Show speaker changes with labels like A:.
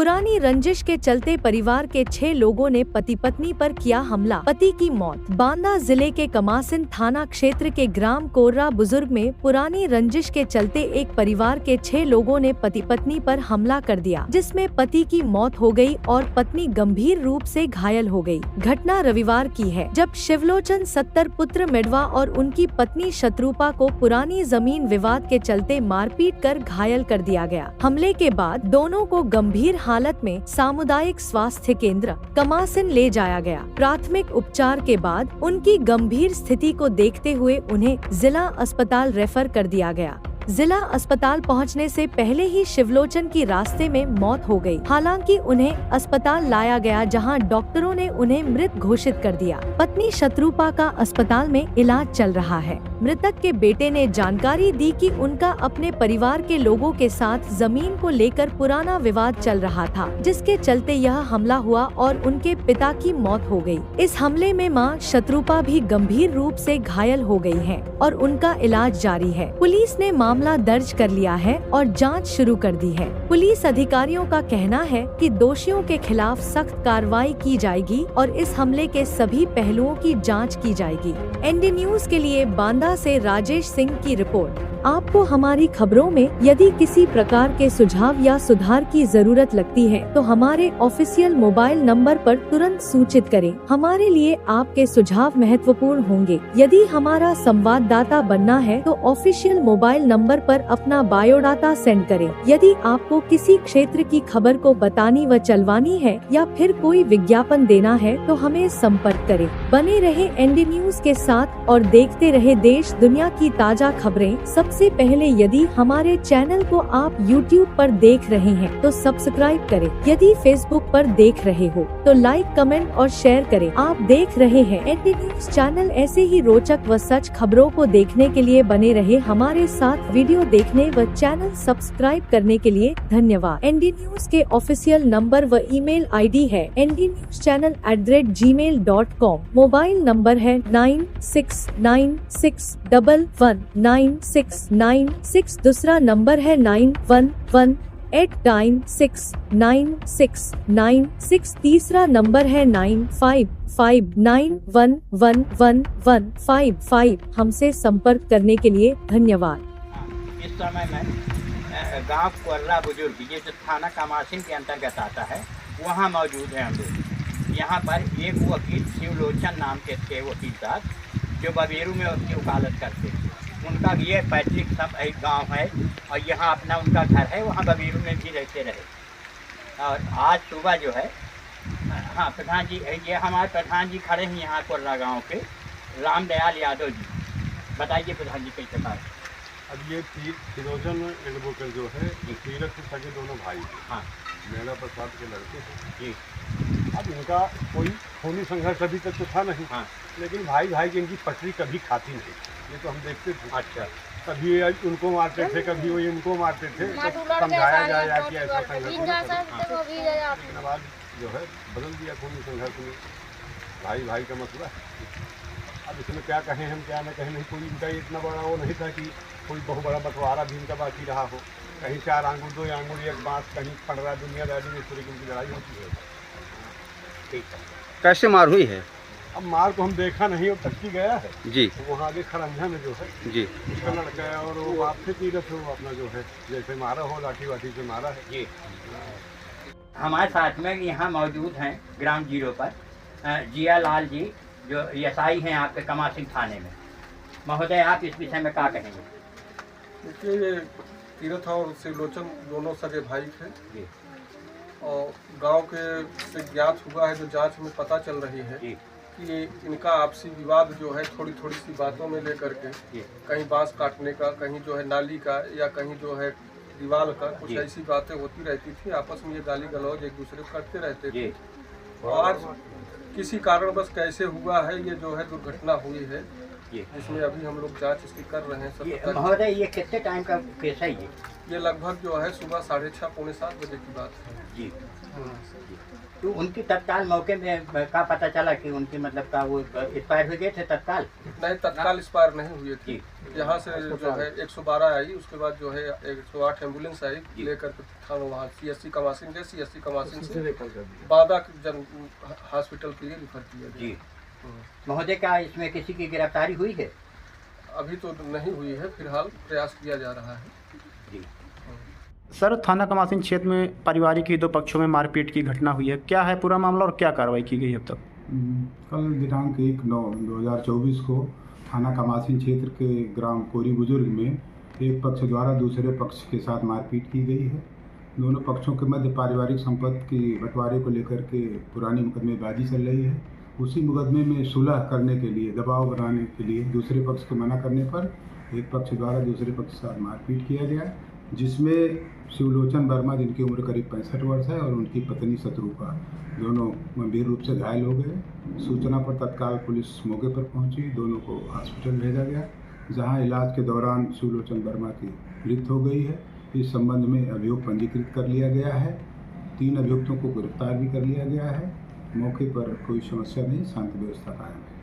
A: पुरानी रंजिश के चलते परिवार के 6 लोगों ने पति पत्नी पर किया हमला, पति की मौत। बांदा जिले के कमासिन थाना क्षेत्र के ग्राम कोर्रा बुजुर्ग में पुरानी रंजिश के चलते एक परिवार के 6 लोगों ने पति पत्नी पर हमला कर दिया, जिसमें पति की मौत हो गई और पत्नी गंभीर रूप से घायल हो गई। घटना रविवार की है, जब शिवलोचन 70 पुत्र मेडवा और उनकी पत्नी शत्रुपा को पुरानी जमीन विवाद के चलते मारपीट कर घायल कर दिया गया। हमले के बाद दोनों को गंभीर हालत में सामुदायिक स्वास्थ्य केंद्र कमासिन ले जाया गया। प्राथमिक उपचार के बाद उनकी गंभीर स्थिति को देखते हुए उन्हें जिला अस्पताल रेफर कर दिया गया। जिला अस्पताल पहुंचने से पहले ही शिवलोचन की रास्ते में मौत हो गई। हालांकि उन्हें अस्पताल लाया गया, जहां डॉक्टरों ने उन्हें मृत घोषित कर दिया। पत्नी शत्रुपा का अस्पताल में इलाज चल रहा है। मृतक के बेटे ने जानकारी दी कि उनका अपने परिवार के लोगों के साथ जमीन को लेकर पुराना विवाद चल रहा था, जिसके चलते यह हमला हुआ और उनके पिता की मौत हो गई। इस हमले में मां शत्रुपा भी गंभीर रूप से घायल हो गई हैं और उनका इलाज जारी है। पुलिस ने मामला दर्ज कर लिया है और जांच शुरू कर दी है। पुलिस अधिकारियों का कहना है कि दोषियों के खिलाफ सख्त कार्रवाई की जाएगी और इस हमले के सभी पहलुओं की जांच की जाएगी। एनडी न्यूज के लिए बांदा से राजेश सिंह की रिपोर्ट। आपको हमारी खबरों में यदि किसी प्रकार के सुझाव या सुधार की जरूरत लगती है तो हमारे ऑफिशियल मोबाइल नंबर पर तुरंत सूचित करें। हमारे लिए आपके सुझाव महत्वपूर्ण होंगे। यदि हमारा संवाददाता बनना है तो ऑफिशियल मोबाइल नंबर पर अपना बायोडाटा सेंड करें। यदि आपको किसी क्षेत्र की खबर को बतानी व चलवानी है या फिर कोई विज्ञापन देना है तो हमें संपर्क करें। बने रहे एनडी न्यूज के साथ और देखते रहे देश दुनिया की ताजा खबरें सबसे पहले। यदि हमारे चैनल को आप YouTube पर देख रहे हैं तो सब्सक्राइब करें। यदि Facebook पर देख रहे हो तो लाइक, कमेंट और शेयर करें। आप देख रहे हैं एनडी न्यूज चैनल। ऐसे ही रोचक व सच खबरों को देखने के लिए बने रहे हमारे साथ। वीडियो देखने व चैनल सब्सक्राइब करने के लिए धन्यवाद। एनडी न्यूज के ऑफिशियल नंबर व ईमेल ID है ndnewschannel@gmail.com। मोबाइल नंबर है 9696119696। दूसरा नंबर है 9118969696। तीसरा नंबर है 9559111155। हमसे संपर्क करने के लिए धन्यवाद।
B: इस समय मैं गांव कोर्रा बुजुर्ग, ये जो थाना कमासिन के अंतर्गत आता है, वहाँ मौजूद है हम लोग। यहाँ पर एक वकील शिवलोचन नाम के थे वकील साहब, जो बबेरू में उसकी वकालत करते थे। उनका ये पैतृक सब एक गांव है और यहाँ अपना उनका घर है, वहाँ बबेरू में भी रहते रहे। और आज सुबह जो है, हाँ प्रधान जी, ये हमारे प्रधान जी खड़े हैं यहाँ कोर्रा गाँव के, रामदयाल यादव जी। बताइए प्रधान जी कैसे बात।
C: अब ये शिवलोचन एडवोकेट जो है, तीरथ से सगे दोनों भाई,
B: हाँ,
C: मेरा प्रसाद के लड़के हैं
B: जी।
C: अब इनका कोई खूनी संघर्ष अभी तक तो था नहीं,
B: हाँ,
C: लेकिन भाई भाई की इनकी पटरी कभी खाती नहीं, ये तो हम देखते थे।
B: अच्छा,
C: कभी उनको मारते थे, कभी वो इनको मारते थे, तो समझाया जाए कि ऐसा संघर्ष लेकिन बाद जो है बदल दिया खूनी संघर्ष में। भाई भाई का मसला है। अब इसमें क्या कहें हम, क्या न कहें। नहीं कोई इनका इतना बड़ा वो नहीं था कि कोई बहुत बड़ा बंटवारा भी इनका बाकी रहा हो। कहीं 4 आंगुर 2 आंगुर एक बांस कहीं पड़ रहा, दुनियादारी में पूरी की लड़ाई होती है।
B: ठीक है।
D: कैसे मार हुई है?
C: अब मार को हम देखा नहीं, अब तक गया है
D: जी।
C: तो वहाँ आगे खरंजा में जो है
D: जी,
C: उसका लड़का है और वो बाप से तीरथ हो अपना जो है जैसे मारा हो, लाठी वाठी से मारा है
B: जी। हमारे साथ में यहाँ मौजूद हैं ग्राम जीरो पर जिया लाल जी, जो एसआई हैं आपके कमासिन थाने में। महोदय, आप इस विषय में क्या कहेंगे?
E: देखिए, तीरथ और शिवलोचन दोनों सगे भाई थे
B: जी।
E: और गांव के से ज्ञात हुआ है, जो जांच में पता चल रही है
B: जी।
E: कि इनका आपसी विवाद जो है थोड़ी थोड़ी सी बातों में लेकर के, कहीं बांस काटने का, कहीं जो है नाली का, या कहीं जो है दीवार का, कुछ ऐसी बातें होती रहती थी। आपस में ये गाली गलौज एक दूसरे को करते रहते थे। और किसी कारणवश कैसे हुआ है, ये जो है दुर्घटना हुई है, जिसमें अभी हम लोग जांच इसकी कर रहे हैं।
B: महोदय, ये कितने टाइम का केस है ये
E: लगभग जो है सुबह 6:30 पौने 7 बजे की बात है
B: जी। तो उनकी तत्काल मौके में क्या पता चला कि उनकी मतलब का वो एक्सपायर हो गए थे तत्काल?
E: नहीं, तत्काल एक्सपायर नहीं हुए थे।
B: जी।
E: यहाँ से जो है 112 आई, उसके बाद जो है 108 एम्बुलेंस आई
B: जी।
E: लेकर के थाना वहाँ CSC कमासिन गए, CSC कमासिन से बादा जन हॉस्पिटल के लिए रिफर किया गया।
B: जी महोदय, क्या इसमें किसी की गिरफ्तारी हुई है?
E: अभी तो नहीं हुई है, फिलहाल प्रयास किया जा रहा है।
B: जी
D: सर, थाना कमासिन क्षेत्र में पारिवारिक ही 2 पक्षों में मारपीट की घटना हुई है, क्या है पूरा मामला और क्या कार्रवाई की गई अब तक?
F: कल दिनांक 1/9/2024 को थाना कमासिन क्षेत्र के ग्राम कोरी बुजुर्ग में एक पक्ष द्वारा दूसरे पक्ष के साथ मारपीट की गई है। दोनों पक्षों के मध्य पारिवारिक संपत्ति के बंटवारे को लेकर के पुरानी मुकदमेबाजी चल रही है। उसी मुकदमे में सुलह करने के लिए, दबाव बनाने के लिए दूसरे पक्ष के मना करने पर एक पक्ष द्वारा दूसरे पक्ष के साथ मारपीट किया गया, जिसमें शिवलोचन वर्मा, जिनकी उम्र करीब 65 वर्ष है, और उनकी पत्नी शत्रुपा, दोनों गंभीर रूप से घायल हो गए। सूचना पर तत्काल पुलिस मौके पर पहुंची, दोनों को हॉस्पिटल भेजा गया, जहां इलाज के दौरान शिवलोचन वर्मा की मृत्यु हो गई है। इस संबंध में अभियोग पंजीकृत कर लिया गया है। 3 अभियुक्तों को गिरफ्तार भी कर लिया गया है। मौके पर कोई समस्या नहीं, शांति व्यवस्था कायम है।